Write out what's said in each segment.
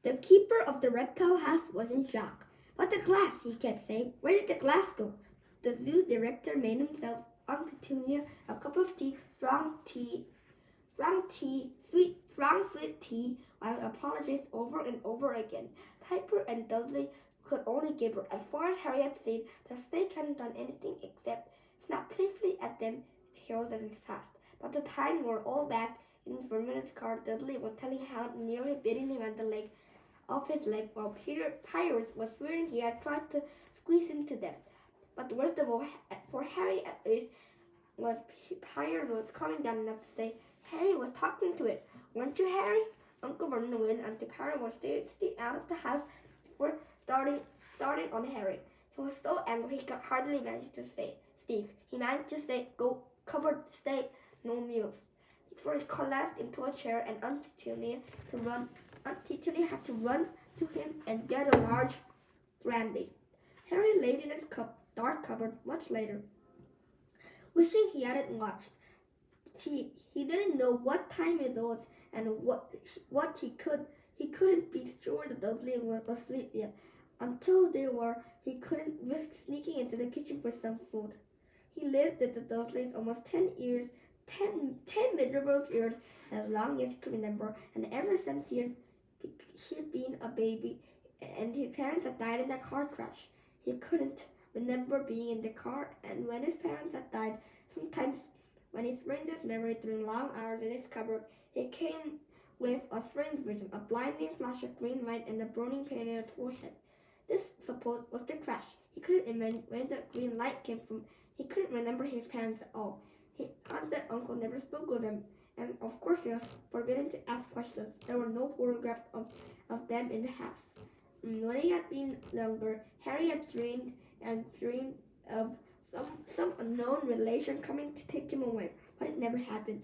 The keeper of the reptile house was in shock. But the glass, he kept saying. Where did the glass go? The zoo director made himself on Petunia a cup of tea, strong sweet tea, while apologized over and over again. Piper and Dudley could only gibber. As far as Harry had seen, the snake hadn't done anything except snap playfully at them heroes as it passed. By the time we were all back in Verminous car, Dudley was telling how nearly biting him at the leg of his leg, while Pyrrhus was swearing he had tried to squeeze him to death. But the worst of all, for Harry at least, was Pyrrhus was calming down enough to say, Harry was talking to it. Weren't you, Harry? Uncle Vernon went until Pyrrhus was stayed out of the house before starting on Harry. He was so angry he could hardly manage to say, Steve. He managed to say, go cupboard, stay, no meals. Before he collapsed into a chair and Aunt Petunia had to run to him and get a large brandy. Harry laid in his dark cupboard much later, wishing he hadn't watched. He didn't know what time it was and what he couldn't be sure the Dudley was asleep yet. Until they were, he couldn't risk sneaking into the kitchen for some food. He lived with the Dursleys almost 10 miserable years, as long as he could remember, and ever since he'd been a baby and his parents had died in a car crash. He couldn't remember being in the car, and when his parents had died, sometimes when he sprang this memory during long hours in his cupboard, it came with a strange vision, a blinding flash of green light and a burning pain in his forehead. This, suppose, was the crash. He couldn't imagine where the green light came from. He couldn't remember his parents at all. His aunt and uncle never spoke of them, and of course he was forbidden to ask questions. There were no photographs of them in the house. When he had been younger, Harry had dreamed of some unknown relation coming to take him away, but it never happened.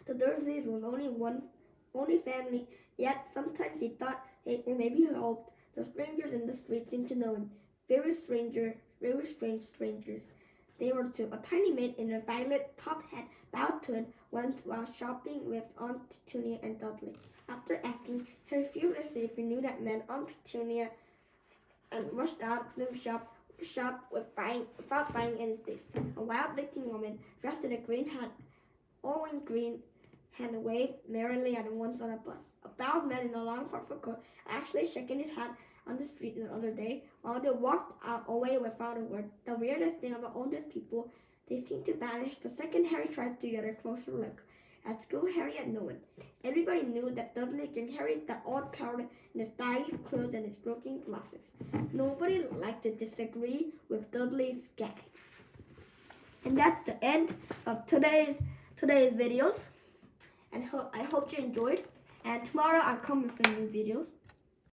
The Dursleys was only family, yet sometimes he thought, or maybe he hoped, the strangers in the street seemed to know him. Very strange strangers. They were two. A tiny maid in a violet top hat bowed to him once while shopping with Aunt Petunia and Dudley. After asking Harry furiously if he knew that man, Aunt Petunia and rushed out of the shop without buying anything. A wild-looking woman dressed in a green hat, all in green, and waved merrily at once on a bus. A bowed man in a long purple coat actually shaking his hat on the street the other day while they walked away without a word. The weirdest thing about all these people, they seemed to vanish the second Harry tried to get a closer look. At school, Harry had no one. Everybody knew that Dudley gave Harry that odd powder in his dyed clothes and his broken glasses. Nobody liked to disagree with Dudley's gag. And that's the end of today's videos. And I hope you enjoyed. And tomorrow I'll come with a new videos.